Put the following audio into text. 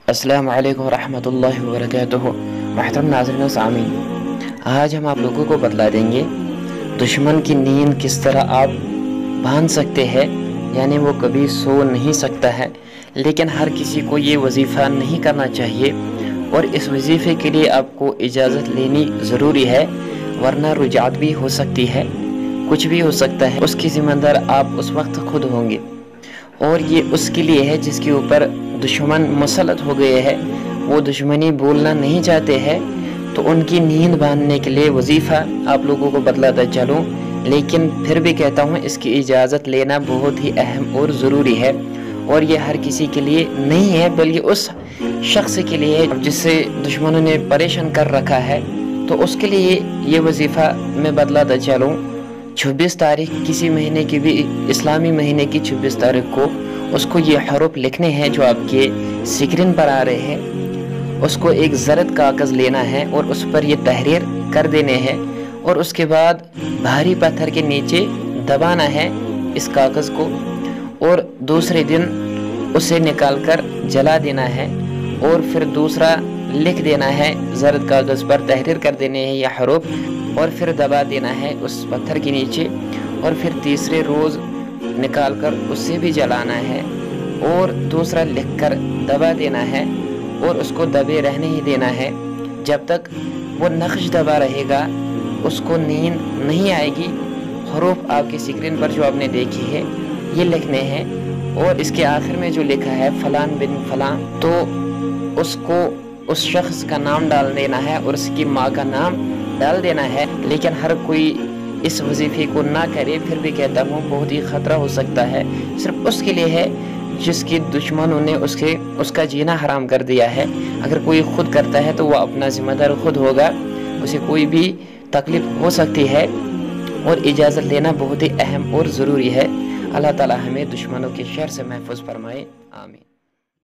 अस्सलामु अलैकुम रहमतुल्लाहि व बरकातुहू। महतरम नाज़रीन व सामीन, आज हम आप लोगों को बतला देंगे दुश्मन की नींद किस तरह आप बांध सकते हैं। यानी वो कभी सो नहीं सकता है, लेकिन हर किसी को ये वजीफ़ा नहीं करना चाहिए और इस वजीफ़े के लिए आपको इजाज़त लेनी ज़रूरी है, वरना रुजात भी हो सकती है, कुछ भी हो सकता है। उसकी ज़िम्मेदार आप उस वक्त खुद होंगे और ये उसके लिए है जिसके ऊपर दुश्मन मुसल्लत हो गए हैं, वो दुश्मनी बोलना नहीं चाहते हैं। तो उनकी नींद बांधने के लिए वजीफ़ा आप लोगों को बतलाता चलूँ, लेकिन फिर भी कहता हूँ इसकी इजाज़त लेना बहुत ही अहम और ज़रूरी है। और ये हर किसी के लिए नहीं है, बल्कि उस शख्स के लिए है जिससे दुश्मनों ने परेशान कर रखा है। तो उसके लिए ये वजीफ़ा मैं बतलाता चलूँ। 26 तारीख किसी महीने की भी इस्लामी महीने की 26 तारीख को उसको ये हरूफ लिखने हैं जो आपके स्क्रीन पर आ रहे हैं। उसको एक ज़रद कागज़ लेना है और उस पर ये तहरीर कर देने हैं और उसके बाद भारी पत्थर के नीचे दबाना है इस कागज़ को और दूसरे दिन उसे निकाल कर जला देना है और फिर दूसरा लिख देना है ज़रद कागज़ पर, तहरीर कर देने हैं यह हरूफ और फिर दबा देना है उस पत्थर के नीचे और फिर तीसरे रोज़ निकाल कर उससे भी जलाना है और दूसरा लिखकर दबा देना है और उसको दबे रहने ही देना है जब तक वो नक्श दबा रहेगा। उसको नींद नहीं आएगी। हरूफ आपकी स्क्रीन पर जो आपने देखी है ये लिखने हैं और इसके आखिर में जो लिखा है फलान बिन फलान, तो उसको उस शख्स का नाम डाल देना है और उसकी माँ का नाम डाल देना है। लेकिन हर कोई इस वजीफे को ना करे, फिर भी कहता हूँ बहुत ही ख़तरा हो सकता है। सिर्फ उसके लिए है जिसकी दुश्मनों ने उसका जीना हराम कर दिया है। अगर कोई खुद करता है तो वह अपना ज़िम्मेदार खुद होगा, उसे कोई भी तकलीफ़ हो सकती है और इजाज़त लेना बहुत ही अहम और ज़रूरी है। अल्लाह ताला हमें दुश्मनों के शर से महफूज फरमाए, आमीन।